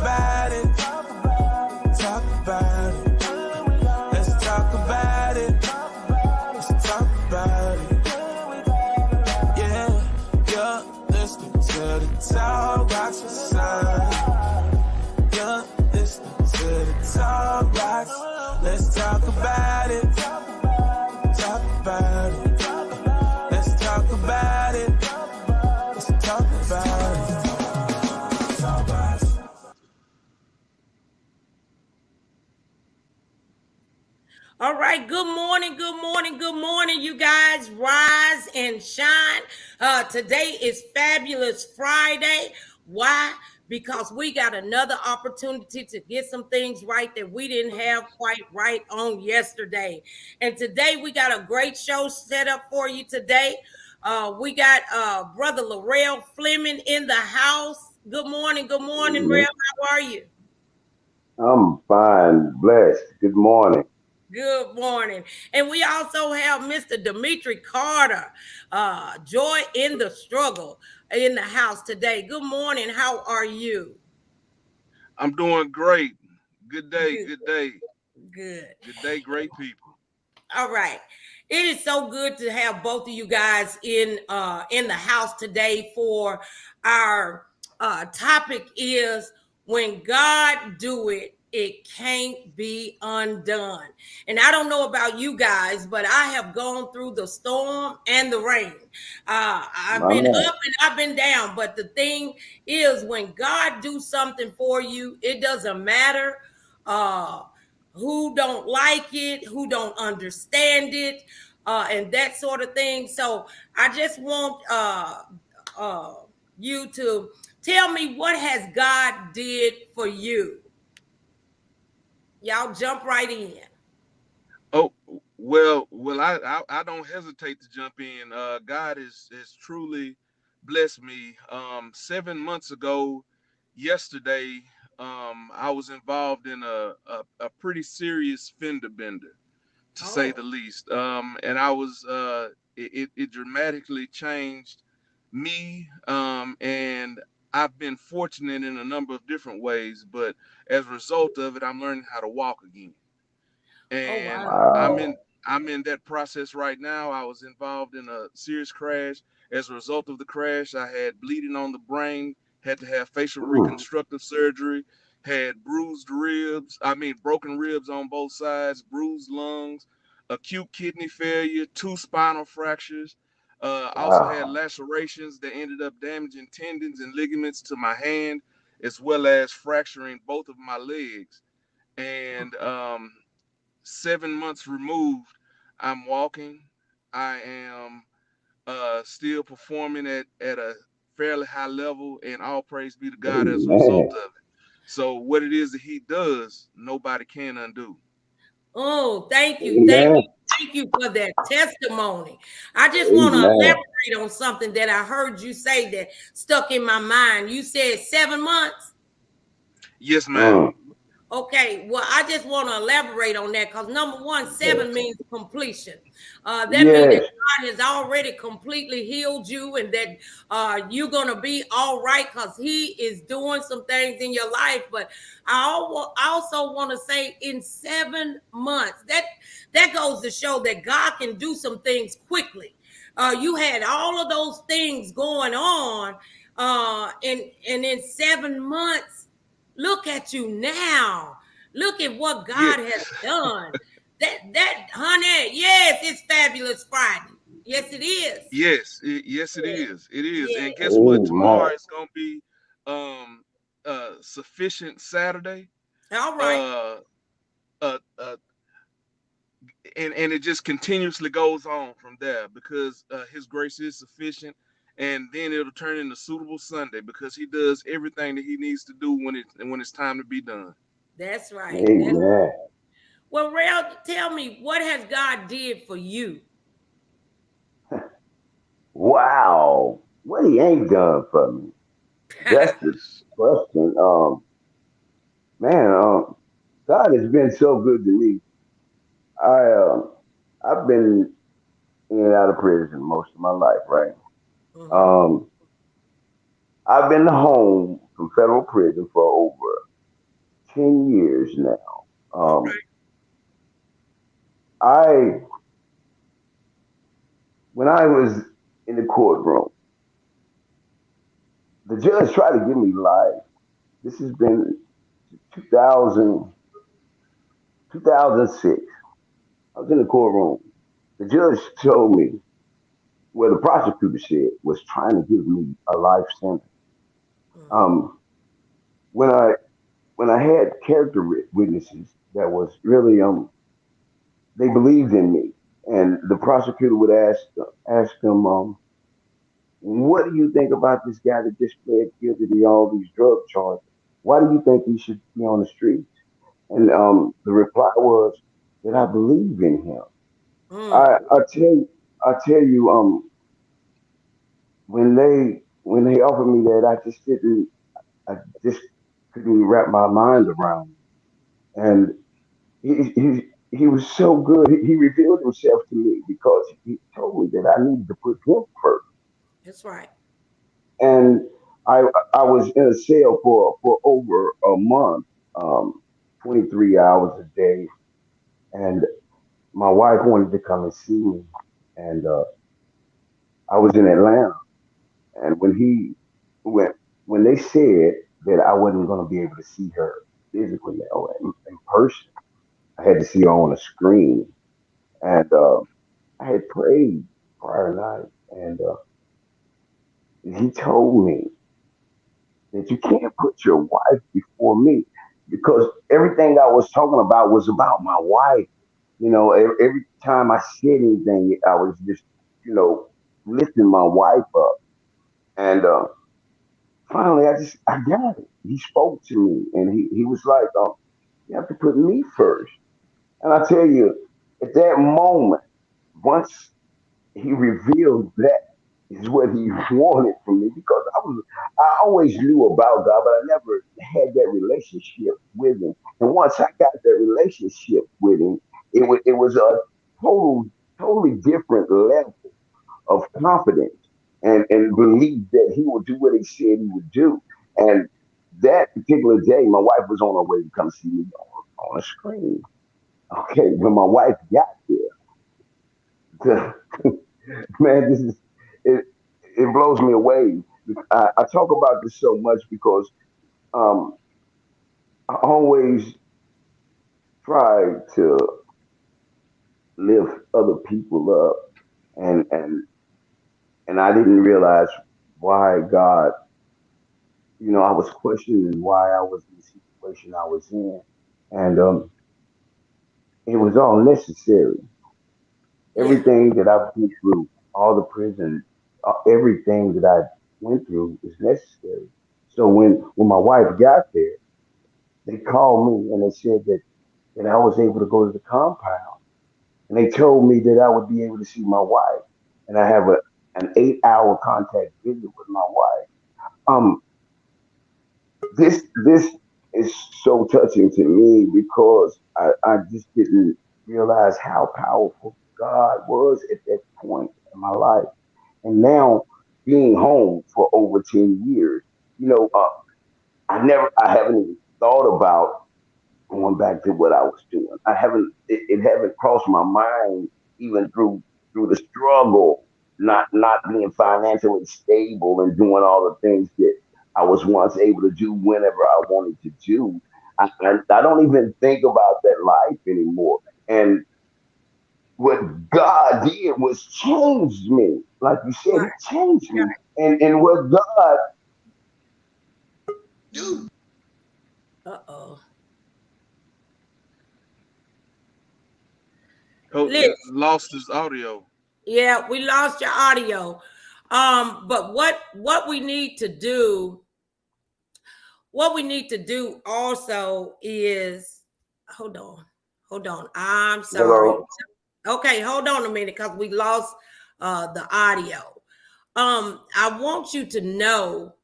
about it. Talk about it. Let's talk about it. Let's talk about it. Yeah, you're listening to the Talk Box with Son. You're listening to the Talk Box. Let's talk about it. Talk about it. Let's talk about it. Let's talk about it. Talk Box. All right, good morning, you guys. Rise and shine. Today is Fabulous Friday. Why? Because we got another opportunity to get some things right that we didn't have quite right on yesterday. And today we got a great show set up for you today. We got Brother Larrell Fleming in the house. Good morning, Rel. How are you? I'm fine, blessed. Good morning. Good morning. And we also have Mr. Demitri Carter, Joy in the Struggle, in the house today. Good morning. How are you? I'm doing great. Good day. Good. Good day. Good. Good day. Great people. All right. It is so good to have both of you guys in the house today for our topic is when God do it, it can't be undone. And I don't know about you guys, but I have gone through the storm and the rain. I've been up and I've been down. But the thing is, when God do something for you, it doesn't matter who don't like it, who don't understand it, and that sort of thing. So I just want you to tell me, what has God did for you? Y'all jump right in. Oh, well, I don't hesitate to jump in. God has truly blessed me. 7 months ago, yesterday, I was involved in a pretty serious fender bender, to say the least. And I was it dramatically changed me, and I've been fortunate in a number of different ways, but as a result of it, I'm learning how to walk again. Oh, And wow. I'm in that process right now. I was involved in a serious crash. As a result of the crash, I had bleeding on the brain, had to have facial reconstructive surgery, had bruised ribs, broken ribs on both sides, bruised lungs, acute kidney failure, two spinal fractures. Also had lacerations that ended up damaging tendons and ligaments to my hand, as well as fracturing both of my legs. And 7 months removed, I'm walking. I am still performing at a fairly high level, and all praise be to God as a result of it. So what it is that He does, nobody can undo. Oh, thank you. Amen. Thank you for that testimony. I just want to Amen. elaborate on something that I heard you say that stuck in my mind. You said 7 months. Yes, ma'am. Mm. Okay, well, I just want to elaborate on that because number one, 7 means completion. That means that Yes. God has already completely healed you and that you're going to be all right because He is doing some things in your life. But also want to say in 7 months, that goes to show that God can do some things quickly. You had all of those things going on, and in 7 months, look at you now. Look at what Yeah. God has done. That honey, yes, it's Fabulous Friday. Yes, it is. Yes, it Yeah. is. It is. Yeah. And guess what? Amen. Tomorrow is gonna be um sufficient Saturday. All right. Uh uh, uh and it just continuously goes on from there because His grace is sufficient, and then it'll turn into suitable Sunday because He does everything that He needs to do when it's time to be done. That's right. Amen. Well, Rail, tell me, what has God did for you? Wow. What he ain't done for me. That's the question. Man, God has been so good to me. I I've been in and out of prison most of my life, right? Mhm. Um, I've been home from federal prison for over 10 years now. All right. I When I was in the courtroom, the judge tried to give me life. This has been 2000, 2006. I was in the courtroom. The judge told me, well, the prosecutor said was trying to give me a life sentence. Mm-hmm. Um, when I when I had character witnesses that was really they believed in me, and the prosecutor would ask them, what do you think about this guy that just pled guilty to all these drug charges? Why do you think he should be on the streets? And the reply was that I believe in him. I Mm. I tell you, when they offered me that, I just couldn't wrap my mind around it. And he was so good. He revealed himself to me because he told me that I needed to put him first. That's right. And I I was in a cell for over a month, 23 hours a day, and my wife wanted to come and see me, and I was in Atlanta, and when when they said that I wasn't going to be able to see her physically or in person, I had to see her on a screen, and I had prayed prior night, and he told me that you can't put your wife before me because everything I was talking about was about my wife. You know, every time I said anything, I was just, you know, lifting my wife up. And finally, I got it. He spoke to me and he was like, you have to put me first. And I tell you, at that moment, once he revealed that is what he wanted from me because I always knew about God, but I never had that relationship with him. And once I got that relationship with him, it was a total totally different level of confidence and belief that he would do what he said he would do. And that particular day, my wife was on her way to come see me on a screen. Okay, when my wife got there, man, this is it. It blows me away. I talk about this so much because um, I always try to lift other people up, and and and I didn't realize why God. You know, I was questioning why I was in the situation I was in, and it was all necessary. Yeah. Everything that I've been through, all the prison, everything that I went through is necessary. So when my wife got there, they called me and they said that I was able to go to the compound. And they told me that I would be able to see my wife. And I have an 8 hour contact visit with my wife. Um, this is so touching to me because I just didn't realize how powerful God was at that point in my life. And now being home for over 10 years, you know, I haven't even thought about going back to what I was doing. It haven't crossed my mind even through the struggle, not being financially stable and doing all the things that I was once able to do whenever I wanted to do. I don't even think about that life anymore. And what God did was change me. Like you said, He Right. changed me. And what God do Uh-oh. Oh, Listen, lost his audio. yeah, we lost your audio. But what we need to do, what we need to do also is hold on. Hold on. I'm sorry. Hello. Okay, hold on a minute because we lost the audio. I want you to know,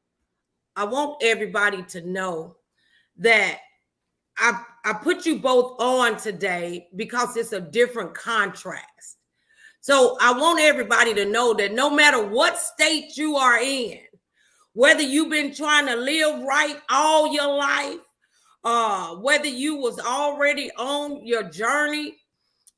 I want everybody to know that I put you both on today because it's a different contrast. So I want everybody to know that no matter what state you are in, whether you've been trying to live right all your life, whether you was already on your journey,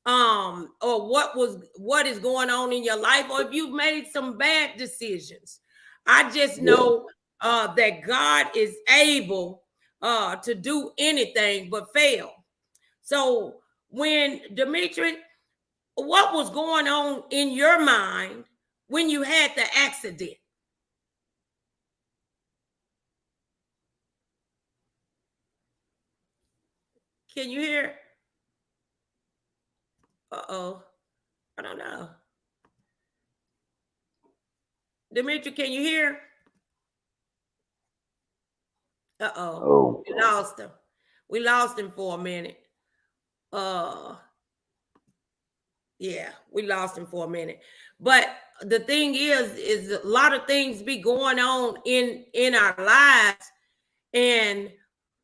or what is going on in your life, or if you've made some bad decisions. I just know that God is able to do anything but fail. So when Demitri, what was going on in your mind when you had the accident? Can you hear? Uh-oh. I don't know. Demitri, can you hear? Uh-oh. Oh, We lost him. We lost him for a minute. Uh yeah, we lost him for a minute. But the thing is a lot of things be going on in our lives, and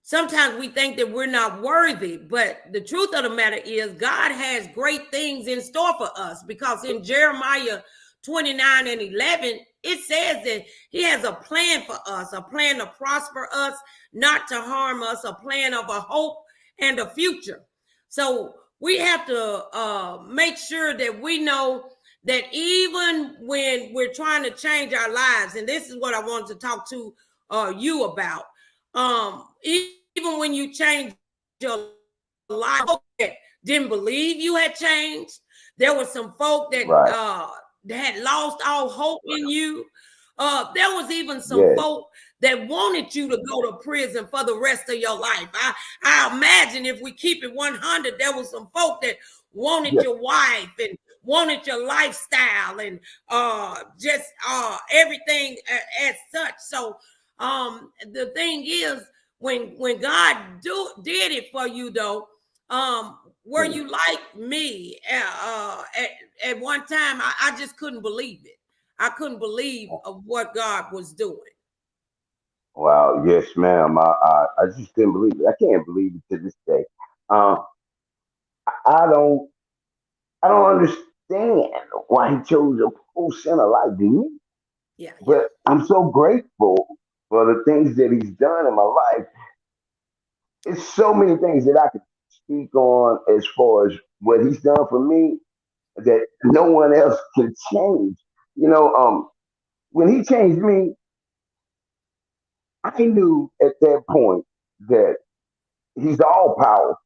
sometimes we think that we're not worthy, but the truth of the matter is God has great things in store for us, because in Jeremiah 29 and 11, it says that he has a plan for us, a plan to prosper us, not to harm us, a plan of a hope and a future. So we have to make sure that we know that even when we're trying to change our lives, and this is what I wanted to talk to you about, even when you change your life, that didn't believe you had changed. There were some folk that right. that had lost all hope in you. There was even some Yes. folk that wanted you to go to prison for the rest of your life. I imagine, if we keep it 100, there was some folk that wanted Yes. your wife and wanted your lifestyle and just everything as such. So the thing is, when God did it for you, though, were you like me? At one time, I just couldn't believe it. I couldn't believe of what God was doing. Wow. Yes, ma'am. I just couldn't believe it. I can't believe it to this day. Um, I don't I don't understand why he chose a full sinner like me. Yeah, yeah, But I'm so grateful for the things that he's done in my life. It's so many things that I could speak on as far as what he's done for me that no one else can change. You know, when he changed me, I knew at that point that he's all powerful.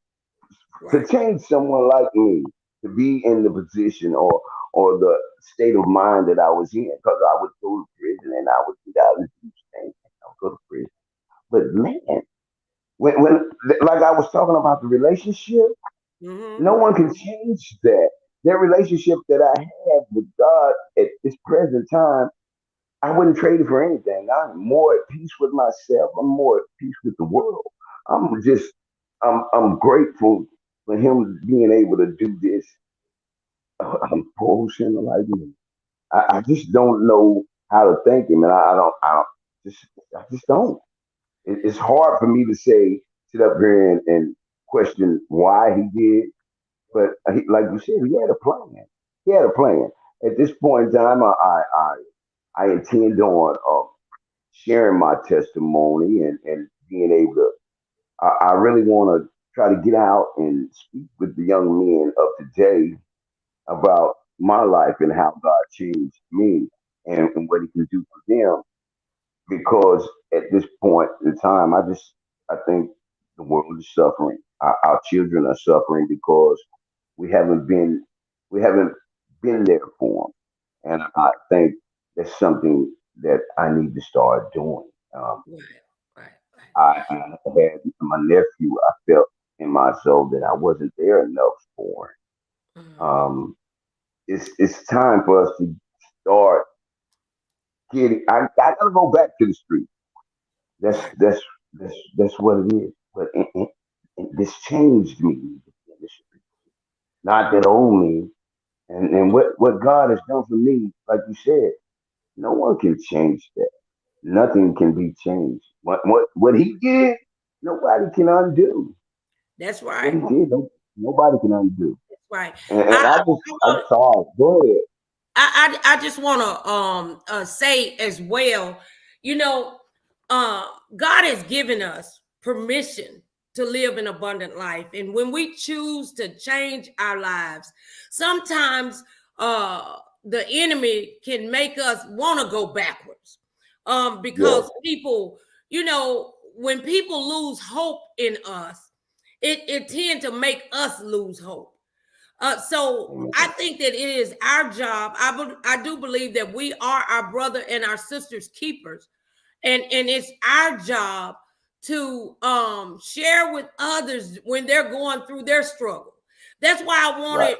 To right. change someone like me to be in the position or the state of mind that I was in, because I would go to prison and I would get out and do things. I would go to prison. But man, when like I was talking about the relationship, Mm-hmm. no one can change that. That relationship that I have with God at this present time, I wouldn't trade it for anything. I'm more at peace with myself. I'm more at peace with the world. I'm just, I'm grateful for him being able to do this. I'm poor sinner like me. I just don't know how to thank him, and just, I just don't. It's hard for me to say, sit up here and question why he did, but like you said, he had a plan. He had a plan. At this point in time, I intend on sharing my testimony and being able to. I really want to try to get out and speak with the young men of today about my life and how God changed me and what He can do for them. Because at this point in time, I think the world is suffering. Our children are suffering because we haven't been we haven't been there for them, and I think that's something that I need to start doing. Right, right, right. I had my nephew. I felt in my soul that I wasn't there enough for. Mm-hmm. Um, it's time for us to start getting. I gotta go back to the street. That's Right. that's that's what it is. But this changed me. This not that old me. And what God has done for me, like you said, no one can change that. Nothing can be changed. What He did, nobody can undo. That's What right. He did, nobody can undo. That's right. And I I'm want sorry. Go ahead. I just want to say as well, you know, uh God has given us permission to live an abundant life. And when we choose to change our lives, sometimes the enemy can make us want to go backwards. Yes. Because people, when people lose hope in us, it tends to make us lose hope. So Amen. I think that it is our job. I do believe that we are our brother and our sister's keepers, and it's our job to share with others when they're going through their struggle. That's why Right.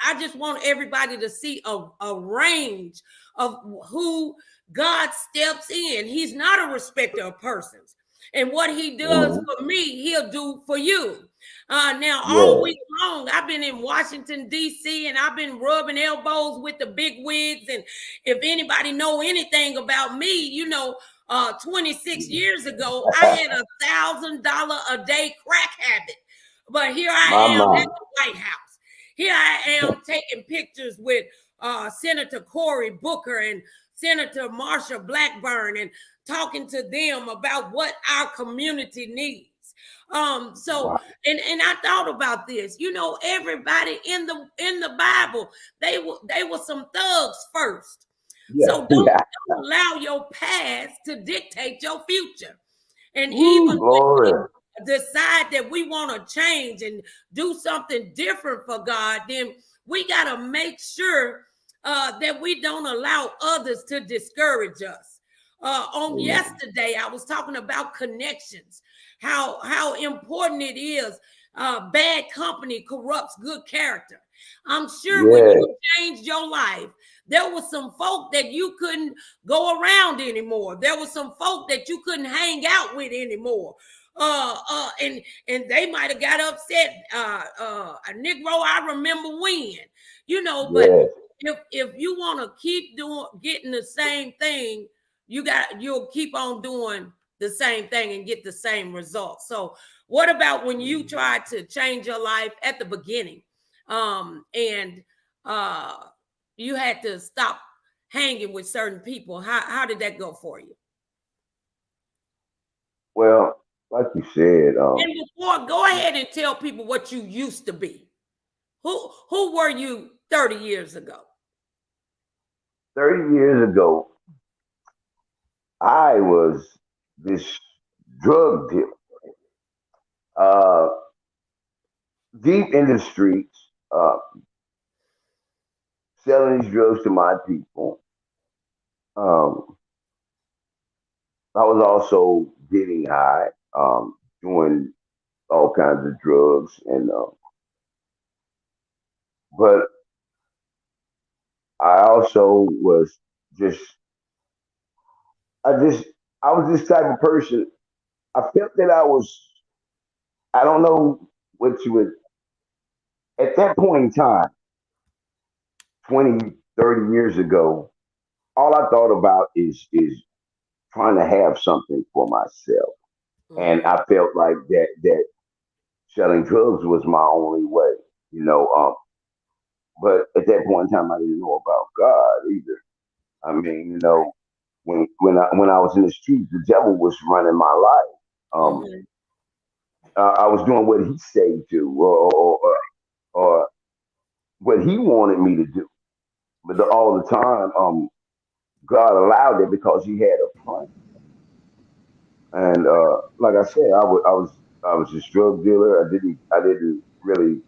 I just want everybody to see a range of who God steps in. He's not a respecter of persons. And what he does Mhm. for me, he'll do for you. Now, all Yeah. week long, I've been in Washington, D.C., and I've been rubbing elbows with the big wigs. And if anybody know anything about me, 26 years ago, I had $1,000 a day crack habit. But here I My am at mind. the White House. Here I am taking pictures with Senator Cory Booker and Senator Marsha Blackburn and talking to them about what our community needs. So Wow. and I thought about this. Everybody in the Bible, they were some thugs first. Yeah. So Yeah. don't allow your past to dictate your future. And Woo, even when we glory. decide that we want to change and do something different for God, then we got to make sure that we don't allow others to discourage us. On Amen. yesterday, I was talking about connections, how important it is. Bad company corrupts good character. I'm sure when Yeah. you changed your life, there was some folk that you couldn't go around anymore. There was some folk that you couldn't hang out with anymore. And they might have got upset. A Negro, I remember when. But Yes. if you want to keep getting the same thing, you'll keep on doing the same thing and get the same results. So what about when you tried to change your life at the beginning? And you had to stop hanging with certain people. How did that go for you? Well, like you said, And before, go ahead and tell people what you used to be. Who were you 30 years ago? 30 years ago, I was this drug dealer, uh, deep in the streets, selling these drugs to my people. Um, I was also getting high, doing all kinds of drugs, and but I also was just, I just, I was this type of person. I felt that I don't know what you would, at that point in time, 20, 30 years ago, all I thought about is trying to have something for myself. And Mm-hmm. I felt like that selling drugs was my only way, you know. But at that point in time, I didn't know about God either. I mean, when I was in the streets, the devil was running my life. Mm-hmm. I was doing what he said to, or what he wanted me to do. But all the time, God allowed it because He had a plan. And like I said, I was a drug dealer. I didn't really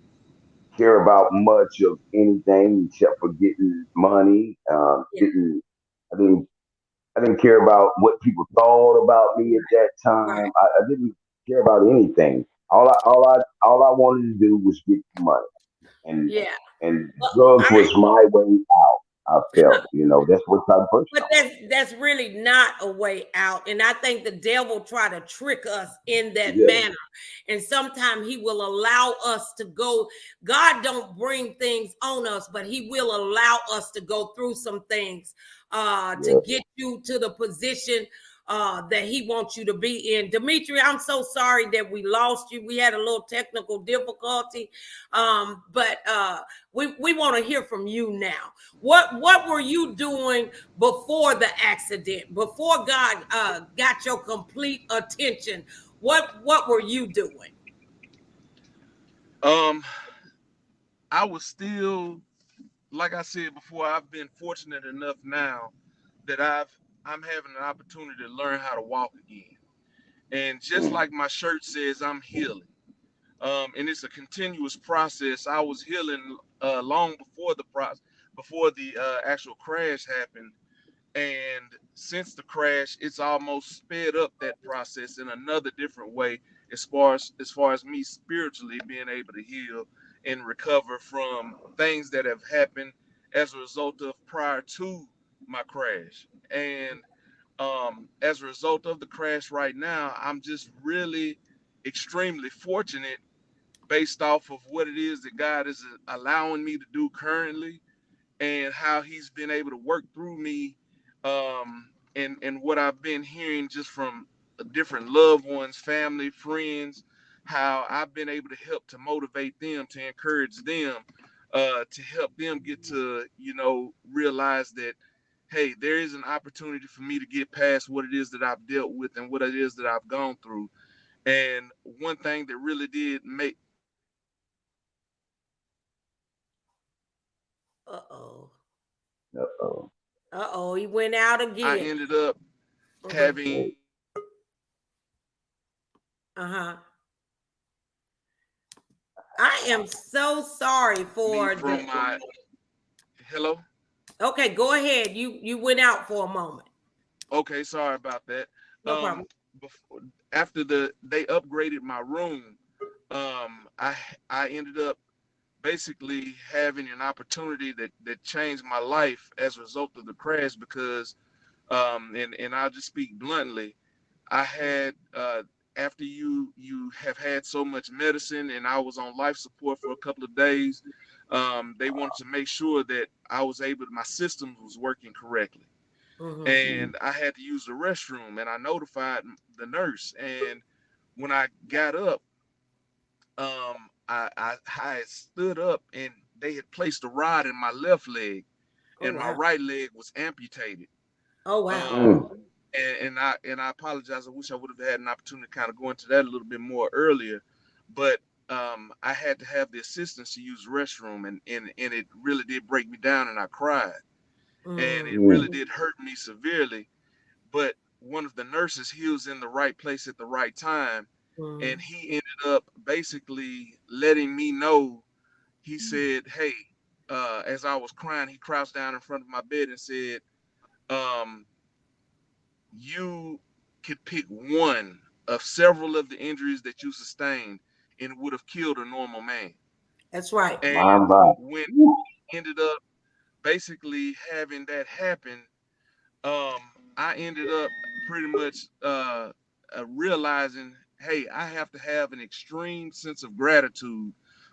care about much of anything except for getting money. Yeah. Didn't I didn't I didn't care about what people thought about me at that Right. time. I didn't care about anything. All I wanted to do was get money, and Yeah. and Well, drugs I was my way out. I felt, that's what type of person But I was. that's really not a way out. And I think the devil try to trick us in that Yeah, manner. And sometimes he will allow us to go. God don't bring things on us, but he will allow us to go through some things to yeah. get you to the position that he wants you to be in. Demitri, I'm so sorry that we lost you. We had a little technical difficulty. But we want to hear from you now. What were you doing before the accident? Before God got your complete attention? What were you doing? Um, I was still, like I said before, I've been fortunate enough now that I'm having an opportunity to learn how to walk again. And just Mm. like my shirt says, I'm healing. And it's a continuous process. I was healing long before before the actual crash happened, and since the crash, it's almost sped up that process in another different way, as far as me spiritually being able to heal and recover from things that have happened as a result of prior to my crash. And as a result of the crash right now, I'm just really extremely fortunate based off of what it is that God is allowing me to do currently, and how he's been able to work through me, and what I've been hearing just from different loved ones, family, friends, how I've been able to help to motivate them, to encourage them, to help them get to, realize that, hey, there is an opportunity for me to get past what it is that I've dealt with and what it is that I've gone through. And one thing that really did make Uh-oh. Uh-oh. Uh-oh, he went out I again. ended up Uh-huh. having Oh, Uh-huh. I am so sorry me for from the my hello. Okay, go ahead. You went out for a moment. Okay, sorry about that. No problem. Before, after they upgraded my room, I ended up basically having an opportunity that changed my life as a result of the crash, because and I'll just speak bluntly. I had after you have had so much medicine, and I was on life support for a couple of days. They wanted to make sure that my system was working correctly, Mm-hmm. mm, and I had to use the restroom, and I notified the nurse. And when I got up, I had stood up, and they had placed a rod in my left leg, Oh and my wow. right leg was amputated. Oh wow. Um, mm, and I apologize. I wish I would have had an opportunity to kind of go into that a little bit more earlier, but I had to have the assistance to use the restroom, and it really did break me down, and I cried, and it mm, really did hurt me severely. But one of the nurses, he was in the right place at the right time, Mm-hmm. and he ended up basically letting me know. He said, "Hey," as I was crying, he crouched down in front of my bed and said, um, "You could pick one of several of the injuries that you sustained, and would have killed a normal man." That's right. And my, my. when Woo. he ended up basically having that happen, um, I ended up pretty much realizing, hey, I have to have an extreme sense of gratitude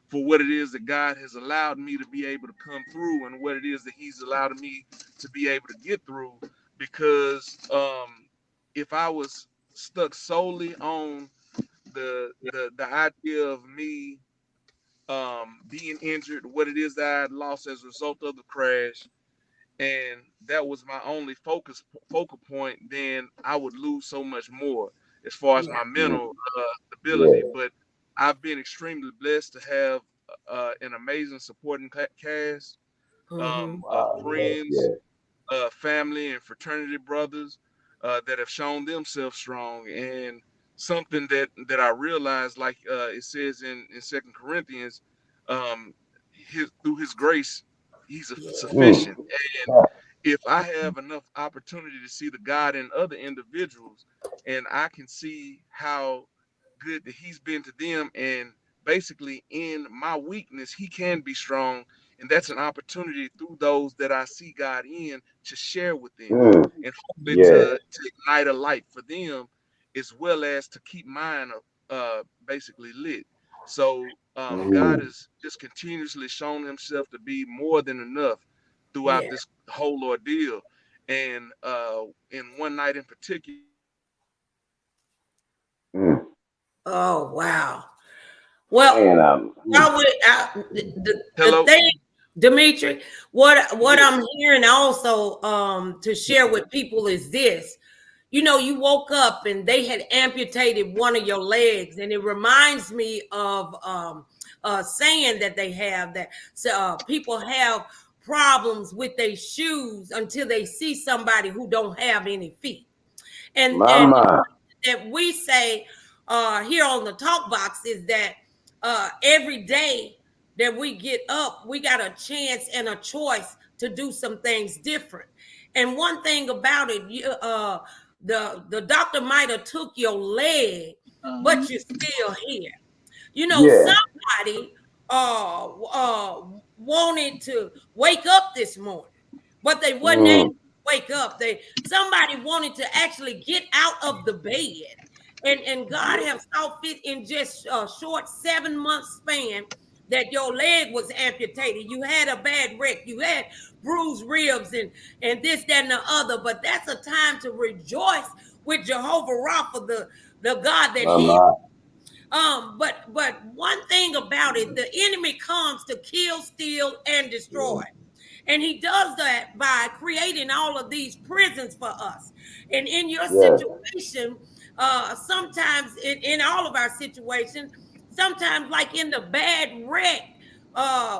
for what it is that God has allowed me to be able to come through, and what it is that He's allowed me to be able to get through. Because if I was stuck solely on the idea of me being injured, what it is that I had lost as a result of the crash, and that was my only focal point, then I would lose so much more as far as Yeah. my Mm, mental ability. yeah. But I've been extremely blessed to have an amazing supporting cast Mm-hmm. of Wow. Yes. friends, Yes. family, and fraternity brothers that have shown themselves strong. And something that I realized, like it says in Second Corinthians, through His grace, He's Yeah. Mm. sufficient. And Ah, if I have enough opportunity to see the God in other individuals, and I can see how good that He's been to them, and basically in my weakness, He can be strong. And that's an opportunity through those that I see God in, to share with them, mm, and hopefully yes. to ignite a light for them, as well as to keep mine basically lit. So God Mm, has just continuously shown Himself to be more than enough throughout Yeah. this whole ordeal. And in one night in particular, mm. Oh wow. Well, Man, I would the hello. thing, Demitri, what Yes. I'm hearing also to share with people is this. You woke up and they had amputated one of your legs, and it reminds me of saying that they have, that people have problems with their shoes until they see somebody who don't have any feet. My And mind. that we say here on the talk box is that every day that we get up, we got a chance and a choice to do some things different. And one thing about it, the doctor might have took your leg, but you're still here. You know, Yeah. somebody wanted to wake up this morning, but they wasn't able Mm. to wake up. Somebody wanted to actually get out of the bed. And God have saw fit in just a short 7 month span that your leg was amputated. You had a bad wreck. You had bruised ribs and this, that, and the other. But that's a time to rejoice with Jehovah Rapha, the God that My heals. mind. But one thing about it, the enemy comes to kill, steal, and destroy. And he does that by creating all of these prisons for us. And in your Yeah. situation, sometimes in all of our situations, sometimes like in the bad wreck,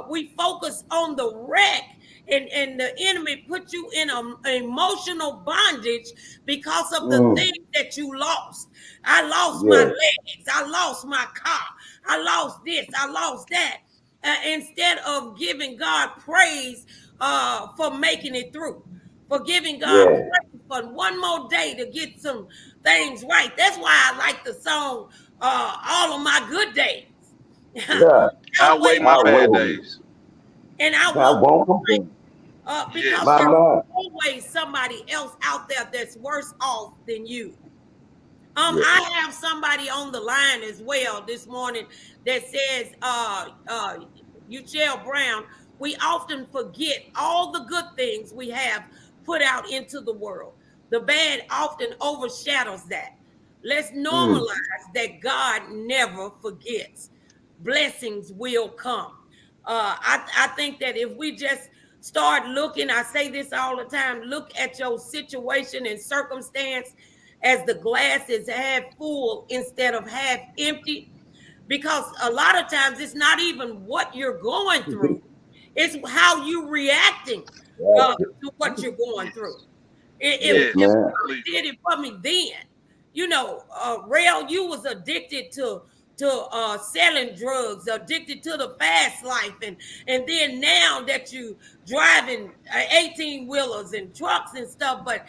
we focus on the wreck, and the enemy put you in an emotional bondage because of the Mm. thing that you lost. I lost my Yeah. legs. I lost my car. I lost this. I lost that. Instead of giving God praise for making it through, for giving God Yeah. praise for one more day to get some things right. That's why I like the song All of My Good Days. Yeah. Outweigh Outweigh my my I bad won't. days. and I I won't won't complain. because My Yes. there's mind. always somebody else out there that's worse off than you. Yeah. I have somebody on the line as well this morning that says, Uchel Brown, we often forget all the good things we have put out into the world. The bad often overshadows that. Let's Mm. normalize that God never forgets. Blessings will come. I think that if we just start looking, I say this all the time, look at your situation and circumstance as the glass is half full instead of half empty. Because a lot of times it's not even what you're going through, it's how you reacting That's it. to what you're going through. Yes. If Yes, Yes. if man. God Completely. did it for me then, Rail, you was addicted to selling drugs, addicted to the fast life, and then now that you driving 18 wheelers and trucks and stuff, but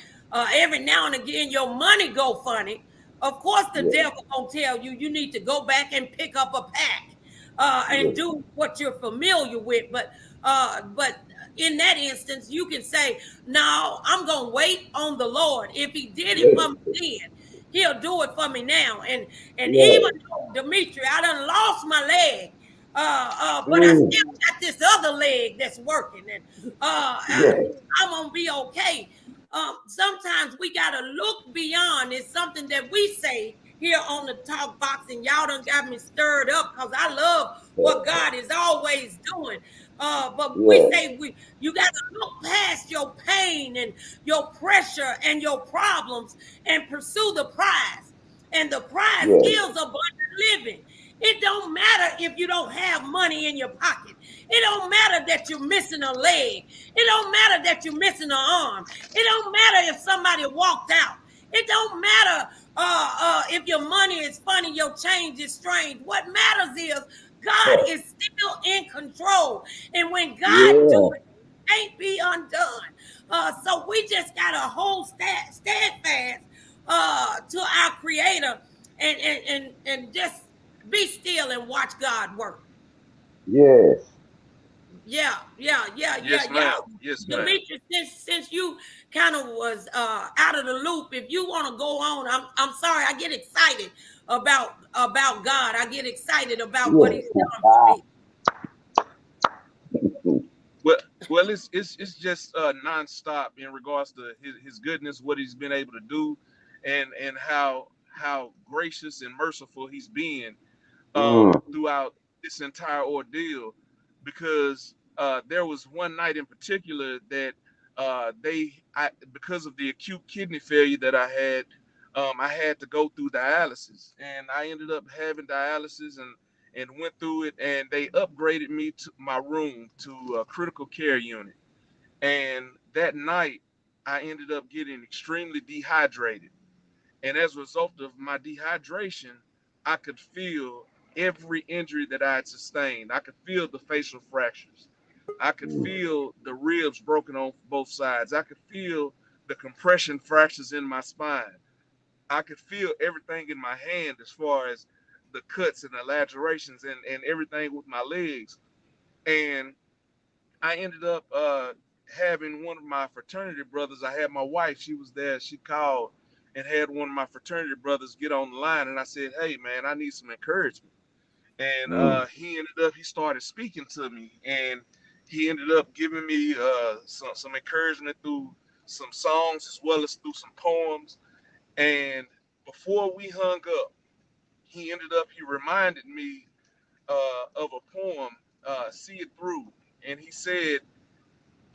every now and again your money go funny. Of course, the Yeah. devil gonna tell you you need to go back and pick up a pack and Yeah. do what you're familiar with, but in that instance, you can say, no, I'm going to wait on the Lord. If he did it for me Yeah. then, he'll do it for me now. And even Yeah. though, Demitri, I done lost my leg, but I Mm. still got this other leg that's working. And Yeah. I'm going to be okay. Sometimes we got to look beyond. It's something that we say here on the talk box, and y'all done got me stirred up because I love what God is always doing. But we Yeah. say you got to look past your pain and your pressure and your problems and pursue the prize. And the prize Yeah. is abundant living. It don't matter if you don't have money in your pocket. It don't matter that you're missing a leg. It don't matter that you're missing an arm. It don't matter if somebody walked out. It don't matter if your money is funny, your change is strange. What matters is God is still in control. And when God do Yeah. it, it can't be undone. So we just got to hold steadfast to our creator and just be still and watch God work. Yes. Yeah. Yes, ma'am. Yes, ma'am. Demetri, since you kind of was out of the loop, if you want to go on, I'm sorry. I get excited about God. I get excited about what He's Yeah. done for me. Well, well, it's just nonstop in regards to his goodness, what he's been able to do, and how gracious and merciful he's been Mm. throughout this entire ordeal. Because there was one night in particular that because of the acute kidney failure that I had to go through dialysis, and I ended up having dialysis, and went through it, and they upgraded me to my room to a critical care unit. And that night, I ended up getting extremely dehydrated. And as a result of my dehydration, I could feel every injury that I had sustained. I could feel the facial fractures. I could feel the ribs broken on both sides. I could feel the compression fractures in my spine. I could feel everything in my hand as far as the cuts and the lacerations and everything with my legs. And I ended up having one of my fraternity brothers. I had my wife, she was there. She called and had one of my fraternity brothers get on the line. And I said, hey, man, I need some encouragement. And he started speaking to me. And he ended up giving me some encouragement through some songs as well as through some poems. And before we hung up, he reminded me of a poem, See It Through. And he said,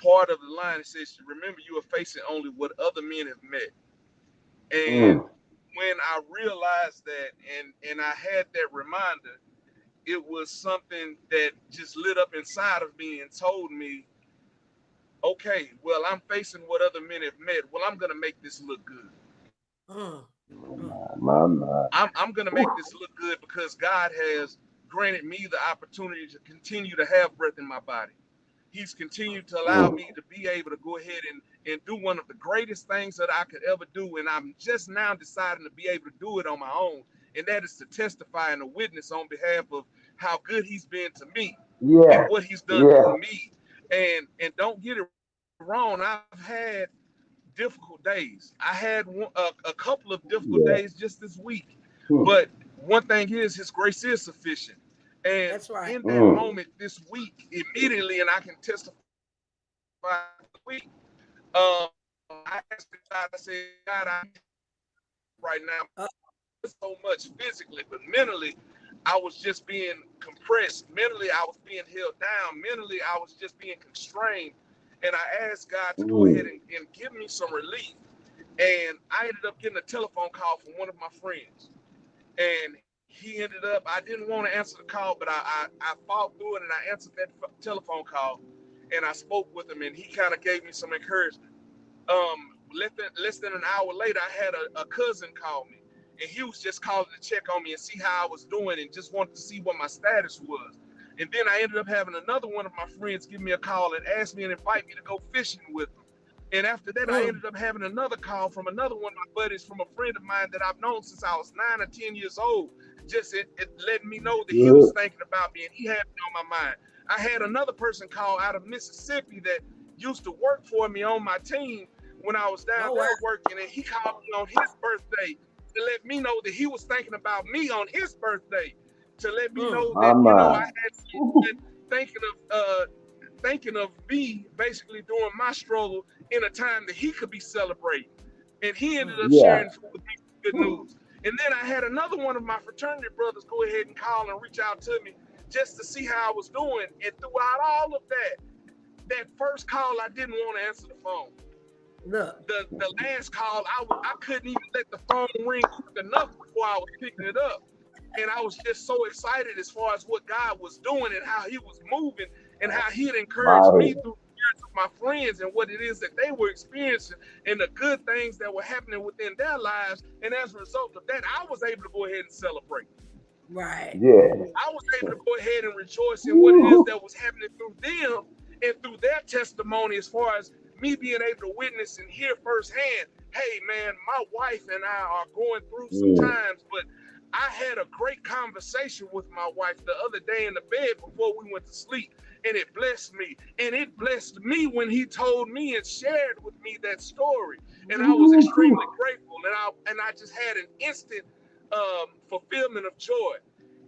part of the line, it says, remember, you are facing only what other men have met. And when I realized that and I had that reminder, it was something that just lit up inside of me and told me, okay, well, I'm facing what other men have met. Well, I'm going to make this look good. My. I'm going to make this look good because God has granted me the opportunity to continue to have breath in my body. He's continued to allow me to be able to go ahead and do one of the greatest things that I could ever do. And I'm just now deciding to be able to do it on my own. And that is to testify and to witness on behalf of how good he's been to me and what he's done for me. And don't get it wrong. I've had difficult days. I had a couple of difficult days just this week. But one thing is, his grace is sufficient. And that's right. In that moment this week, immediately, and I can testify this week, I asked God, I said, God, I'm right now so much physically, but mentally, I was just being compressed. Mentally, I was being held down. Mentally, I was just being constrained. And I asked God to go ahead and give me some relief. And I ended up getting a telephone call from one of my friends. And he ended up, I didn't want to answer the call, but I fought through it and I answered that telephone call and I spoke with him and he kind of gave me some encouragement. Less than an hour later, I had a cousin call me and he was just calling to check on me and see how I was doing and just wanted to see what my status was. And then I ended up having another one of my friends give me a call and ask me and invite me to go fishing with him. And after that, I ended up having another call from another one of my buddies, from a friend of mine that I've known since I was 9 or 10 years old. Just it letting me know that he was thinking about me and he had me on my mind. I had another person call out of Mississippi that used to work for me on my team when I was down there working, and he called me on his birthday to let me know that he was thinking about me on his birthday, to let me know that I had someone thinking of me basically during my struggle in a time that he could be celebrating. And he ended up sharing with me good news. And then I had another one of my fraternity brothers go ahead and call and reach out to me just to see how I was doing. And throughout all of that first call, I didn't want to answer the phone. Look. The last call, I couldn't even let the phone ring quick enough before I was picking it up. And I was just so excited as far as what God was doing and how he was moving and how he had encouraged me through the years of my friends and what it is that they were experiencing and the good things that were happening within their lives. And as a result of that, I was able to go ahead and celebrate. Right. Yeah. I was able to go ahead and rejoice in what it is that was happening through them and through their testimony, as far as me being able to witness and hear firsthand, hey, man, my wife and I are going through some times, but I had a great conversation with my wife the other day in the bed before we went to sleep, and it blessed me. And it blessed me when he told me and shared with me that story. And I was extremely grateful, and I just had an instant fulfillment of joy.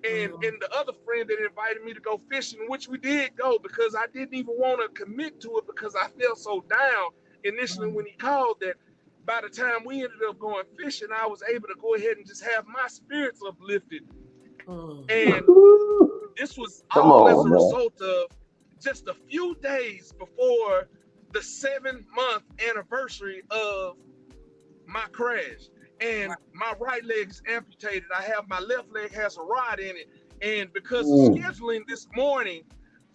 And the other friend that invited me to go fishing, which we did go, because I didn't even want to commit to it because I felt so down initially when he called, that by the time we ended up going fishing, I was able to go ahead and just have my spirits uplifted. And this was all as a result of just a few days before the 7-month anniversary of my crash. And my right leg is amputated. I have my left leg has a rod in it. And because of Mm. scheduling this morning,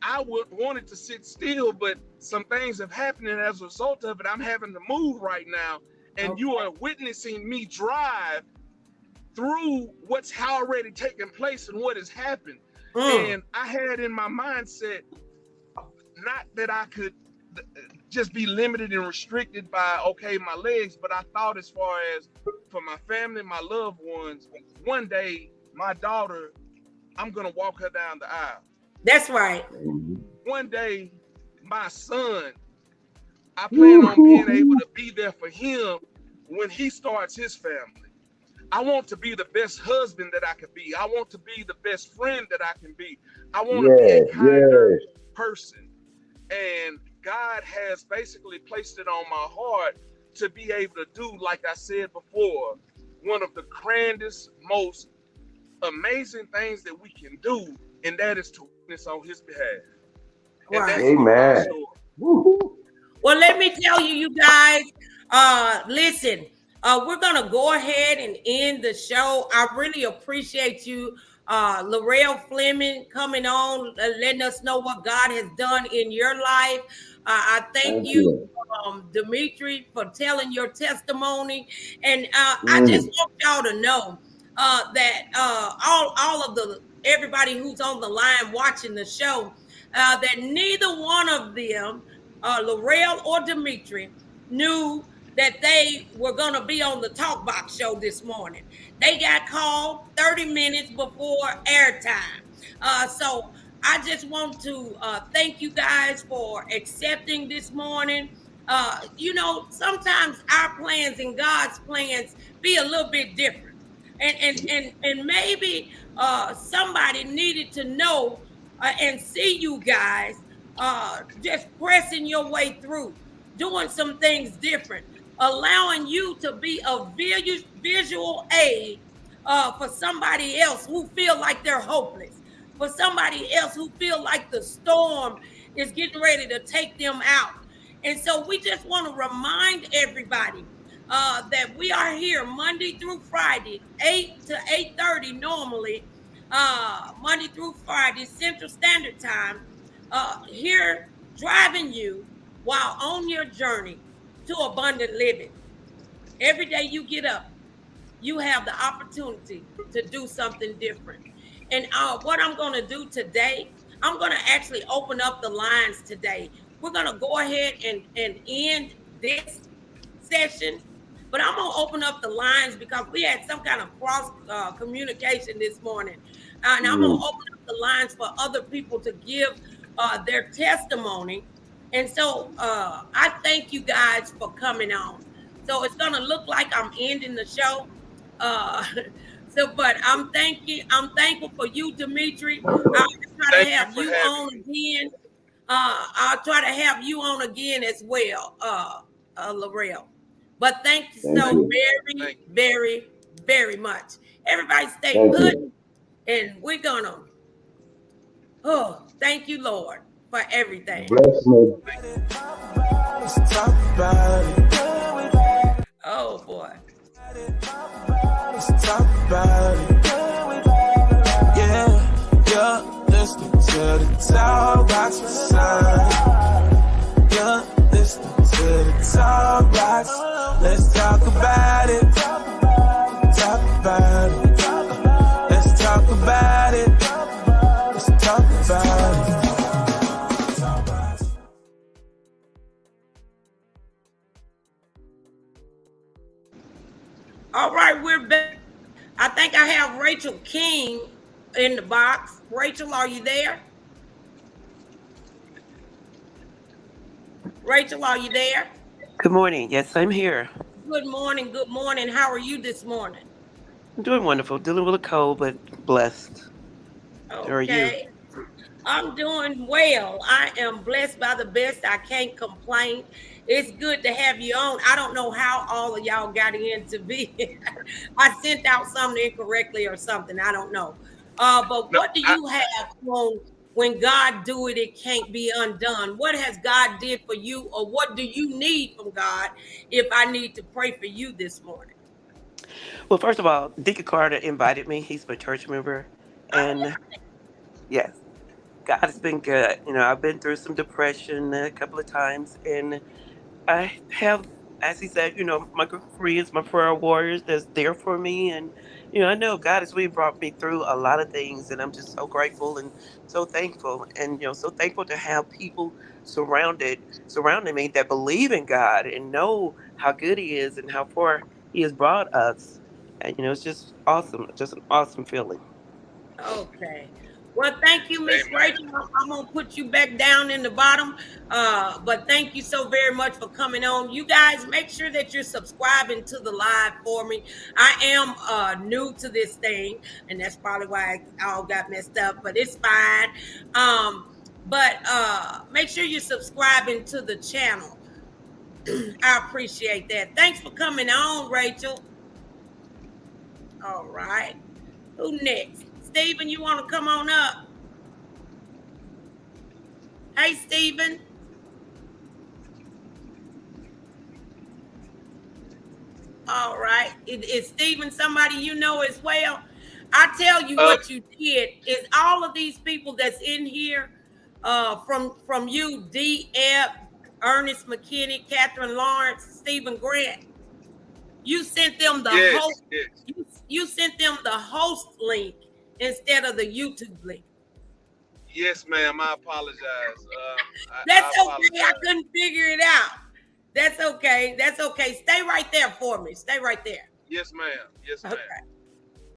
I would wanted to sit still, but some things have happened, and as a result of it, I'm having to move right now. And you Okay. are witnessing me drive through what's already taken place and what has happened. Mm. And I had in my mindset, not that I could just be limited and restricted by, okay, my legs, but I thought as far as for my family, my loved ones, one day, my daughter, I'm going to walk her down the aisle. That's right. Mhm. One day, my son, I plan on being able Woo-hoo-hoo. to be there for him when he starts his family. I want to be the best husband that I can be. I want to be the best friend that I can be. I want to be a Yes, kinder yes. person. And God has basically placed it on my heart to be able to do, like I said before, one of the grandest, most amazing things that we can do, and that is to witness on his behalf. And Right. that's my Amen. story. Woo-hoo. Well, let me tell you, you guys, listen, we're going to go ahead and end the show. I really appreciate you, Larrell Fleming, coming on, letting us know what God has done in your life. I thank Thank you, you. Demitri, for telling your testimony. And I just Mm. want y'all to know that all of the everybody who's on the line watching the show, that neither one of them, Larrell or Demitri, knew that they were going to be on the Talk Box show this morning. They got called 30 minutes before airtime. So I just want to thank you guys for accepting this morning. Sometimes our plans and God's plans be a little bit different. And maybe somebody needed to know and see you guys just pressing your way through, doing some things different, allowing you to be a visual aid for somebody else who feel like they're hopeless, for somebody else who feel like the storm is getting ready to take them out. And so we just want to remind everybody that we are here Monday through Friday, 8 to 8:30 normally, Monday through Friday, Central Standard Time, here driving you while on your journey to abundant living. Every day you get up, you have the opportunity to do something different. And what I'm going to do today, I'm going to actually open up the lines today. We're going to go ahead and end this session, but I'm going to open up the lines because we had some kind of cross communication this morning. And I'm going to Mm. open up the lines for other people to give their testimony. And so I thank you guys for coming on. So it's going to look like I'm ending the show. Uh, but I'm thankful for you, Demitri. I'll try to Thank you have for you having on me. again. I'll try to have you on again as well, Larrell. But thank you Thank so you. very, Thank you. very, very much. Everybody stay Thank put, you. and we're gonna. Oh, thank you, Lord, for everything. Bless me. Thank you. Let's talk about it. Oh boy. Let's talk about it. Yeah, you're listening to the Talk Box side. You're listening to the Talk Box. Let's talk about it. Talk about it. Let's talk about it. Let's talk about it. All right, we're back. I think I have Rachel King in the box. Rachel, are you there? Rachel, are you there? Good morning. Yes, I'm here. Good morning. Good morning. How are you this morning? I'm doing wonderful. Dealing with a cold, but blessed. How are you? Okay. I'm doing well. I am blessed by the best. I can't complain. It's good to have you on. I don't know how all of y'all got in to be. I sent out something incorrectly or something. I don't know. But No, what do you have on when God do it, it can't be undone? What has God did for you, or what do you need from God if I need to pray for you this morning? Well, first of all, Deacon Carter invited me. He's my church member. And yes, God has been good. I've been through some depression a couple of times, and I have, as he said, my group of friends, my prayer warriors that's there for me. And, I know God has really brought me through a lot of things. And I'm just so grateful and so thankful. And, so thankful to have people surrounding me that believe in God and know how good He is and how far He has brought us. And, it's just awesome. Just an awesome feeling. Okay. Well, thank you, Miss Amen. Rachel. I'm gonna put you back down in the bottom. But thank you so very much for coming on. You guys make sure that you're subscribing to the live for me. I am new to this thing, and that's probably why it all got messed up, but it's fine. But make sure you're subscribing to the channel. I appreciate that. Thanks for coming on, Rachel. All right. Who next? Stephen, you want to come on up? Hey, Stephen. All right. Is Stephen somebody you know as well? I tell you Uh, what you did is all of these people that's in here, from you, D. Ebb, Ernest McKinney, Catherine Lawrence, Stephen Grant. You sent them the host. yes, yes, You sent them the host link instead of the YouTube link. yes, ma'am. I apologize. I That's okay. I apologize. couldn't figure it out. That's okay. That's okay. Stay right there for me. Stay right there. Yes, ma'am. Yes, Okay. ma'am.